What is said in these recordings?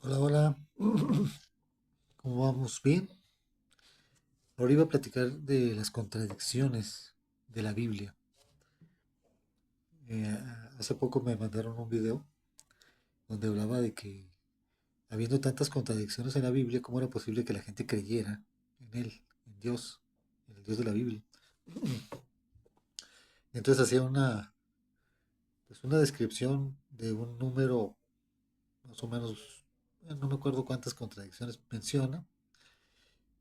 Hola, hola. ¿Cómo vamos? Bien. Ahora iba a platicar de las contradicciones de la Biblia. Eh, Hace poco me mandaron un video donde hablaba de que, habiendo tantas contradicciones en la Biblia, ¿cómo era posible que la gente creyera en Él, en Dios, en el Dios de la Biblia? Entonces hacía una descripción de un número, más o menos, no me acuerdo cuántas contradicciones menciona,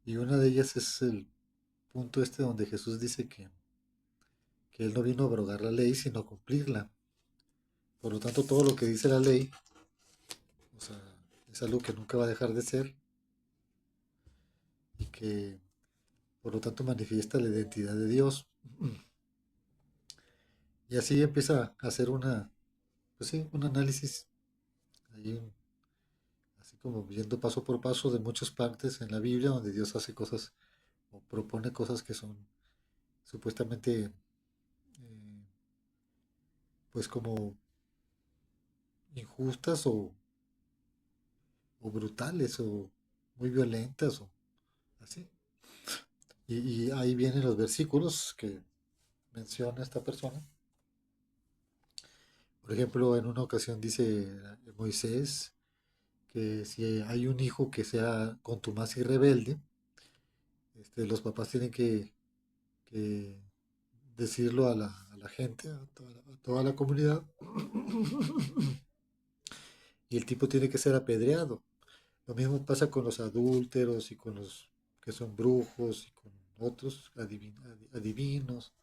y una de ellas es el punto este donde Jesús dice que Él no vino a abrogar la ley, sino a cumplirla. Por lo tanto, todo lo que dice la ley, o sea, es algo que nunca va a dejar de ser y que, por lo tanto, manifiesta la identidad de Dios. Y así empieza a hacer pues sí, un análisis, ahí así como viendo paso por paso de muchas partes en la Biblia donde Dios hace cosas o propone cosas que son supuestamente, pues como injustas o brutales o muy violentas o así. Y ahí vienen los versículos que menciona esta persona. Por ejemplo, en una ocasión dice Moisés que si hay un hijo que sea contumaz y rebelde, los papás tienen que decirlo a la gente, a toda la comunidad, y el tipo tiene que ser apedreado. Lo mismo pasa con los adúlteros y con los que son brujos y con otros adivinos.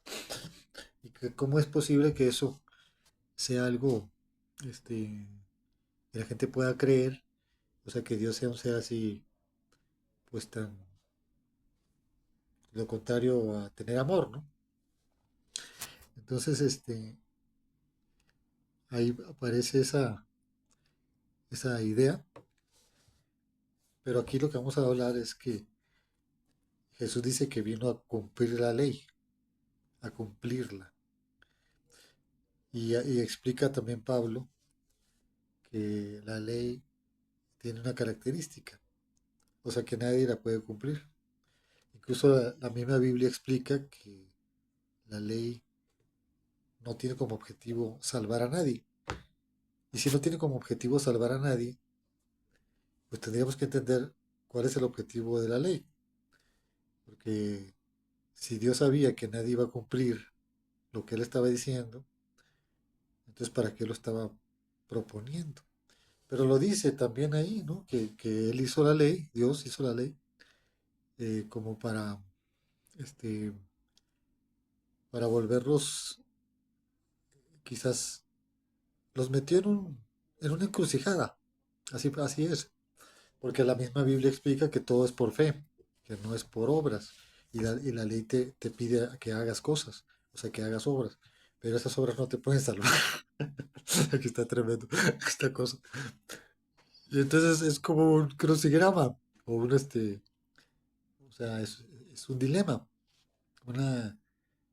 Y que cómo es posible que eso sea algo que la gente pueda creer, o sea, que Dios sea un ser así, pues tan lo contrario a tener amor, ¿no? Entonces, ahí aparece esa idea, pero aquí lo que vamos a hablar es que Jesús dice que vino a cumplir la ley, a cumplirla. Y explica también Pablo que la ley tiene una característica, o sea, que nadie la puede cumplir. Incluso la misma Biblia explica que la ley no tiene como objetivo salvar a nadie. Y si no tiene como objetivo salvar a nadie, pues tendríamos que entender cuál es el objetivo de la ley. Porque si Dios sabía que nadie iba a cumplir lo que él estaba diciendo, entonces ¿para qué lo estaba proponiendo? Pero lo dice también ahí, ¿no? Que él hizo la ley, Dios hizo la ley, como este, para volverlos, quizás, los metió en una encrucijada. Así es. Porque la misma Biblia explica que todo es por fe, que no es por obras. Y la ley te pide que hagas cosas, o sea, que hagas obras. Pero esas obras no te pueden salvar. Aquí está tremendo esta cosa. Y entonces es como un crucigrama, o o sea, es un dilema, una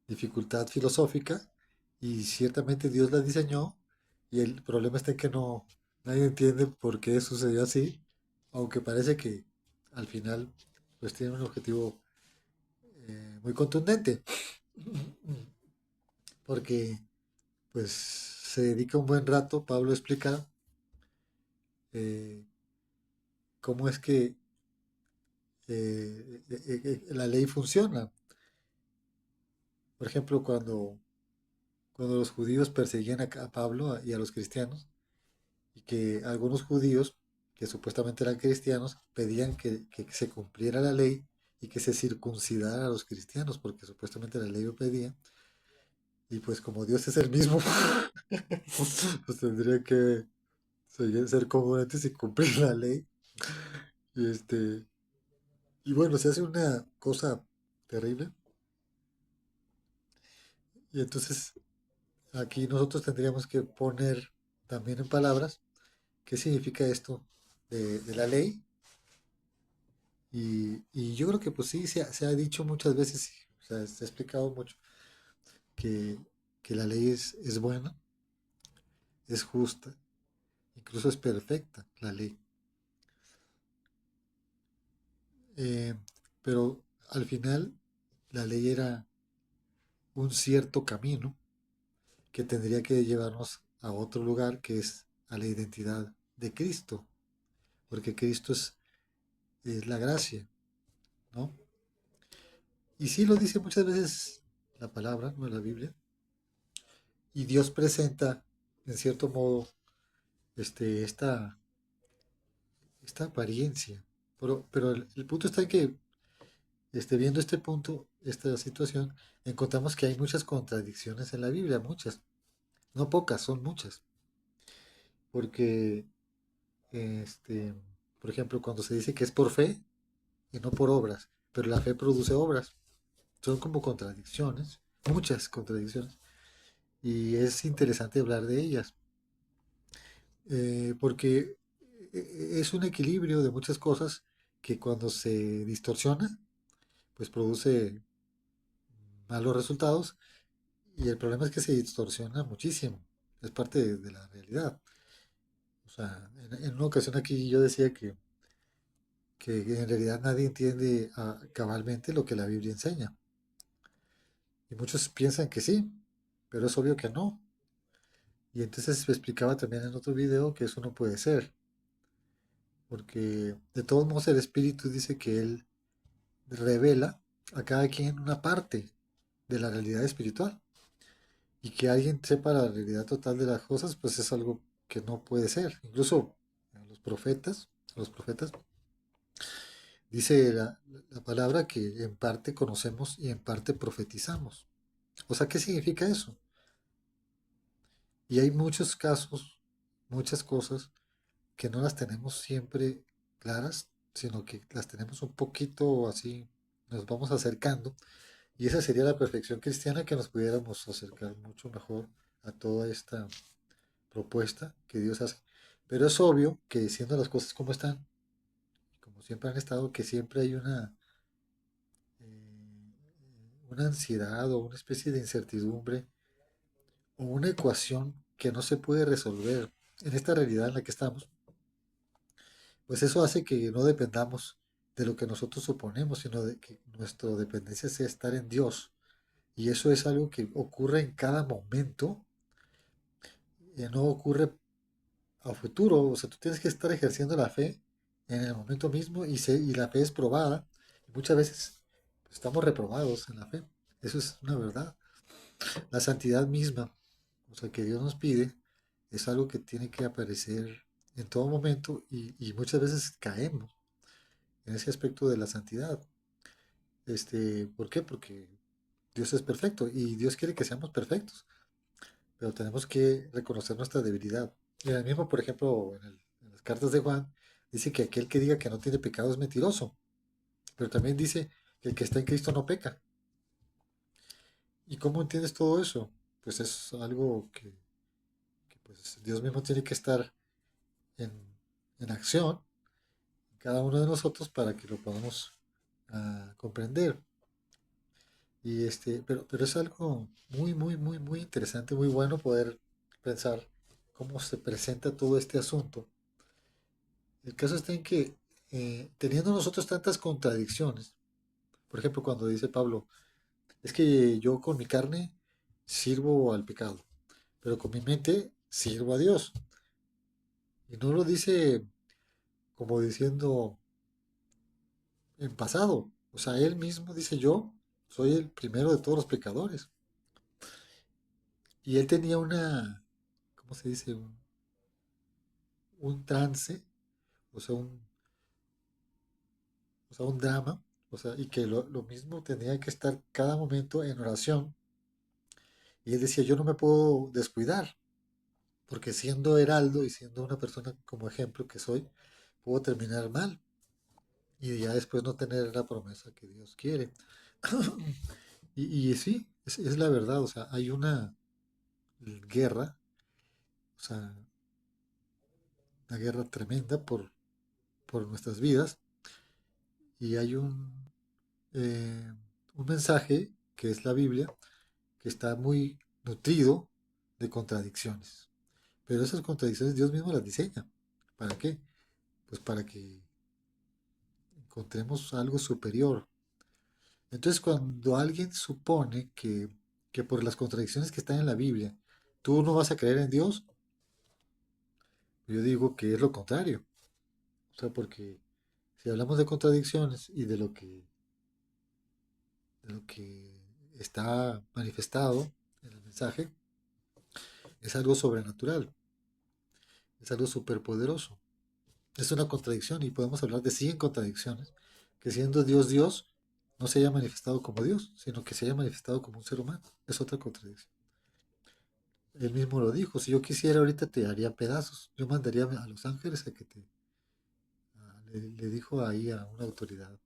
dificultad filosófica, y ciertamente Dios la diseñó, y el problema está en que nadie entiende por qué sucedió así, aunque parece que al final pues tiene un objetivo muy contundente, porque pues se dedica un buen rato Pablo a explicar eh, cómo es que la ley funciona. Por ejemplo, cuando los judíos perseguían a Pablo y a los cristianos, y que algunos judíos, que supuestamente eran cristianos, pedían que se cumpliera la ley y que se circuncidara a los cristianos, porque supuestamente la ley lo pedía, y pues como Dios es el mismo, pues tendría que ser congruentes y cumplir la ley. Y y bueno, se hace una cosa terrible, y entonces aquí nosotros tendríamos que poner también en palabras qué significa esto de la ley. Y yo creo que pues sí, se ha dicho muchas veces, o sea, se ha explicado mucho que, que la ley es buena, es justa, incluso es perfecta la ley. Eh, pero al final la ley era un cierto camino que tendría que llevarnos a otro lugar que es a la identidad de Cristo, porque Cristo es la gracia, ¿no? Y sí lo dice muchas veces la palabra, no la Biblia, y Dios presenta, en cierto modo, esta, esta apariencia. Pero el punto está en que, viendo este punto, esta situación, encontramos que hay muchas contradicciones en la Biblia, muchas, no pocas, son muchas. Porque, este, por ejemplo, cuando se dice que es por fe y no por obras, pero la fe produce obras, son como contradicciones, muchas contradicciones, y es interesante hablar de ellas, porque es un equilibrio de muchas cosas que cuando se distorsiona, pues produce malos resultados, y el problema es que se distorsiona muchísimo, es parte de la realidad. O sea, en una ocasión aquí yo decía que en realidad nadie entiende cabalmente lo que la Biblia enseña. Y muchos piensan que sí, pero es obvio que no. Y entonces me explicaba también en otro video que eso no puede ser, porque de todos modos el Espíritu dice que Él revela a cada quien una parte de la realidad espiritual. Y que alguien sepa la realidad total de las cosas, pues es algo que no puede ser. Incluso a los profetas, dice la palabra que en parte conocemos y en parte profetizamos. O sea, ¿qué significa eso? Y hay muchos casos, muchas cosas que no las tenemos siempre claras, sino que las tenemos un poquito así, nos vamos acercando. Y esa sería la perfección cristiana, que nos pudiéramos acercar mucho mejor a toda esta propuesta que Dios hace. Pero es obvio que diciendo las cosas como están, como siempre han estado, que siempre hay una ansiedad o una especie de incertidumbre o una ecuación que no se puede resolver en esta realidad en la que estamos, pues eso hace que no dependamos de lo que nosotros suponemos, sino de que nuestra dependencia sea estar en Dios. Y eso es algo que ocurre en cada momento, y no ocurre a futuro. O sea, tú tienes que estar ejerciendo la fe en el momento mismo, y la fe es probada. Y muchas veces pues, estamos reprobados en la fe. Eso es una verdad. La santidad misma, o sea, que Dios nos pide, es algo que tiene que aparecer en todo momento, y muchas veces caemos en ese aspecto de la santidad. ¿Por qué? Porque Dios es perfecto y Dios quiere que seamos perfectos, pero tenemos que reconocer nuestra debilidad. Y el mismo, por ejemplo, en las cartas de Juan, dice que aquel que diga que no tiene pecado es mentiroso, pero también dice que el que está en Cristo no peca. ¿Y cómo entiendes todo eso? Pues es algo que, pues, Dios mismo tiene que estar en, en acción en cada uno de nosotros para que lo podamos comprender. Pero es algo muy, muy, muy, muy interesante, muy bueno poder pensar cómo se presenta todo este asunto. El caso está en que, teniendo nosotros tantas contradicciones, por ejemplo, cuando dice Pablo, es que yo con mi carne sirvo al pecado, pero con mi mente sirvo a Dios. Y no lo dice como diciendo en pasado. O sea, él mismo dice, yo soy el primero de todos los pecadores. Y él tenía ¿cómo se dice? Un trance, o sea, un drama, o sea, y que lo mismo tenía que estar cada momento en oración. Y él decía, yo no me puedo descuidar, porque siendo heraldo y siendo una persona como ejemplo que soy, puedo terminar mal y ya después no tener la promesa que Dios quiere. Y sí, es la verdad, o sea, hay una guerra, o sea, una guerra tremenda por nuestras vidas, y hay un mensaje que es la Biblia, que está muy nutrido de contradicciones. Pero esas contradicciones Dios mismo las diseña. ¿Para qué? Pues para que encontremos algo superior. Entonces, cuando alguien supone que por las contradicciones que están en la Biblia, tú no vas a creer en Dios, yo digo que es lo contrario. O sea, porque si hablamos de contradicciones y de lo que está manifestado en el mensaje, es algo sobrenatural, es algo superpoderoso. Es una contradicción y podemos hablar de 100 contradicciones, que siendo Dios Dios, no se haya manifestado como Dios, sino que se haya manifestado como un ser humano. Es otra contradicción. Él mismo lo dijo, si yo quisiera ahorita te haría pedazos. Yo mandaría a los ángeles a que le dijo ahí a una autoridad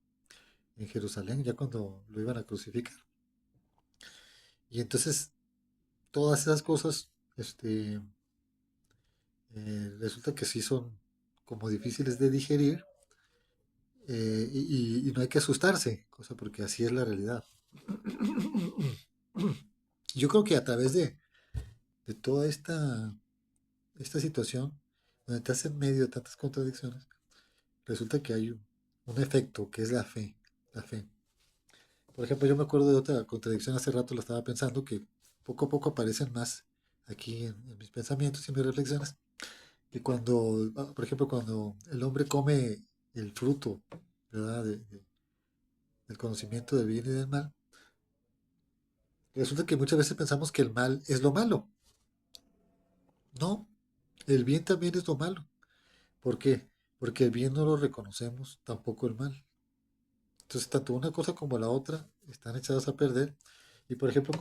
en Jerusalén, ya cuando lo iban a crucificar. Y entonces todas esas cosas, resulta que sí son como difíciles de digerir, y no hay que asustarse, cosa porque así es la realidad. Yo creo que a través de toda esta situación, donde estás en medio de tantas contradicciones, resulta que hay un efecto que es la fe. La fe. Por ejemplo, yo me acuerdo de otra contradicción, hace rato lo estaba pensando, que poco a poco aparecen más aquí en mis pensamientos y mis reflexiones, que cuando, por ejemplo, cuando el hombre come el fruto, ¿verdad? Del conocimiento del bien y del mal, resulta que muchas veces pensamos que el mal es lo malo. No, el bien también es lo malo. ¿Por qué? Porque el bien no lo reconocemos, tampoco el mal. Entonces, tanto una cosa como la otra están echadas a perder. Y por ejemplo,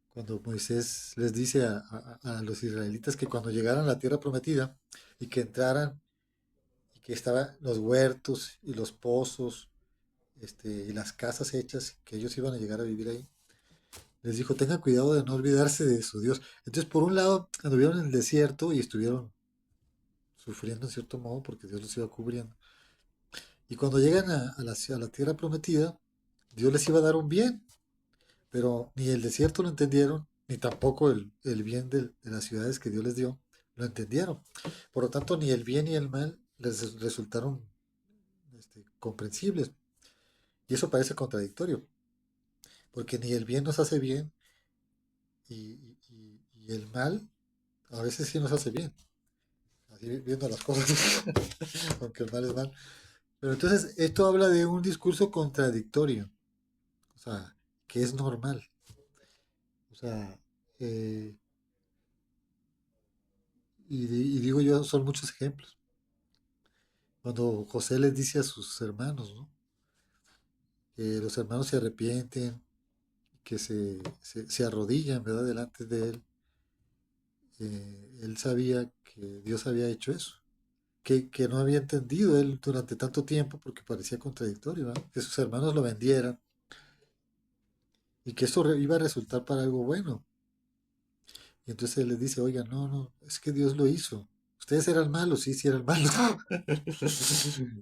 cuando Moisés les dice a los israelitas que cuando llegaran a la tierra prometida y que entraran y que estaban los huertos y los pozos, y las casas hechas, que ellos iban a llegar a vivir ahí, les dijo, tengan cuidado de no olvidarse de su Dios. Entonces, por un lado, anduvieron en el desierto y estuvieron sufriendo en cierto modo porque Dios los iba cubriendo. Y cuando llegan a la tierra prometida, Dios les iba a dar un bien, pero ni el desierto lo entendieron, ni tampoco el bien de las ciudades que Dios les dio lo entendieron. Por lo tanto, ni el bien ni el mal les resultaron comprensibles. Y eso parece contradictorio, porque ni el bien nos hace bien y el mal a veces sí nos hace bien, así viendo las cosas, aunque el mal es mal. Pero entonces esto habla de un discurso contradictorio, o sea, que es normal. O sea, eh, y digo yo, son muchos ejemplos. Cuando José les dice a sus hermanos, ¿no? Que los hermanos se arrepienten, que se arrodillan, ¿verdad? Delante de él. Él sabía que Dios había hecho eso. Que no había entendido él durante tanto tiempo porque parecía contradictorio, ¿verdad? Que sus hermanos lo vendieran y que eso iba a resultar para algo bueno. Y entonces él les dice, oiga, no, no, es que Dios lo hizo. Ustedes eran malos, sí, sí eran malos.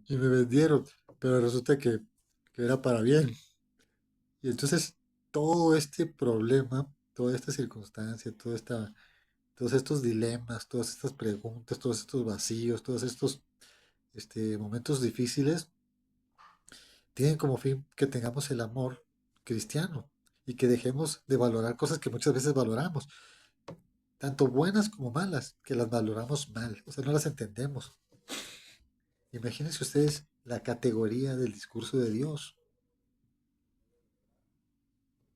Y me vendieron, pero resulta que era para bien. Y entonces todo este problema, toda esta circunstancia, todos estos dilemas, todas estas preguntas, todos estos vacíos, todos estos momentos difíciles, tienen como fin que tengamos el amor cristiano y que dejemos de valorar cosas que muchas veces valoramos, tanto buenas como malas, que las valoramos mal, o sea, no las entendemos. Imagínense ustedes la categoría del discurso de Dios.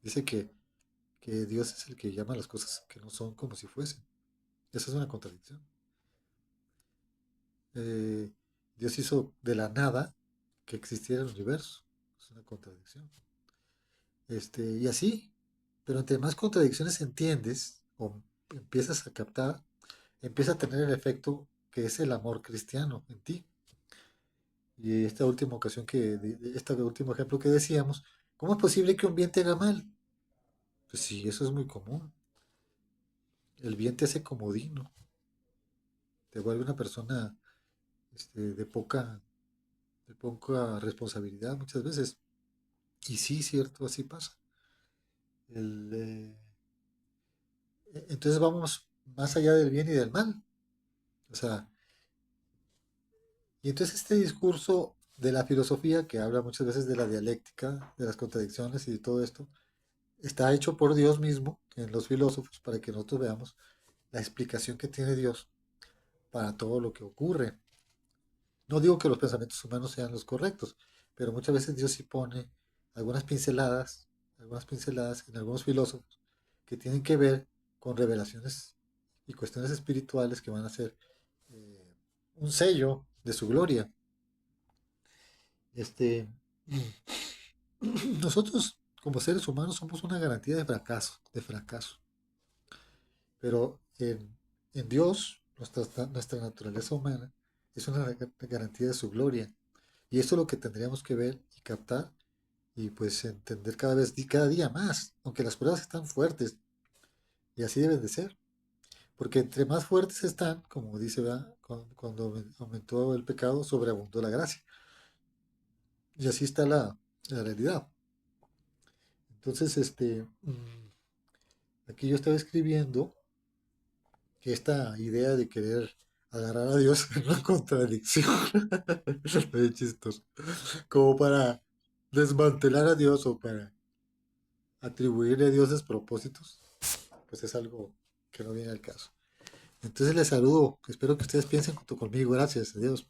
Dice que Dios es el que llama las cosas que no son como si fuesen. Esa es una contradicción. Eh, Dios hizo de la nada que existiera el universo. Es una contradicción. Y así, pero entre más contradicciones entiendes o empiezas a captar, empieza a tener el efecto que es el amor cristiano en ti. Y esta última ocasión este último ejemplo que decíamos, ¿cómo es posible que un bien te haga mal? Pues sí, eso es muy común. El bien te hace comodino, te vuelve una persona de poca responsabilidad muchas veces. Y sí, cierto, así pasa. El, entonces vamos más allá del bien y del mal. O sea, Y entonces este discurso de la filosofía, que habla muchas veces de la dialéctica, de las contradicciones y de todo esto, está hecho por Dios mismo, en los filósofos, para que nosotros veamos la explicación que tiene Dios para todo lo que ocurre. No digo que los pensamientos humanos sean los correctos, pero muchas veces Dios sí pone algunas pinceladas en algunos filósofos que tienen que ver con revelaciones y cuestiones espirituales que van a ser eh, un sello de su gloria. Este, nosotros como seres humanos somos una garantía de fracaso, pero en Dios, nuestra naturaleza humana es una garantía de su gloria. Y esto es lo que tendríamos que ver y captar y pues entender cada día más, aunque las pruebas están fuertes y así deben de ser, porque entre más fuertes están, como dice, ¿verdad? Cuando aumentó el pecado, sobreabundó la gracia. Y así está la realidad. Entonces, aquí yo estaba escribiendo que esta idea de querer agarrar a Dios es una contradicción. Muy chistoso. Como para desmantelar a Dios o para atribuirle a Dios despropósitos, pues es algo que no viene al caso. Entonces les saludo, espero que ustedes piensen junto conmigo, gracias, adiós.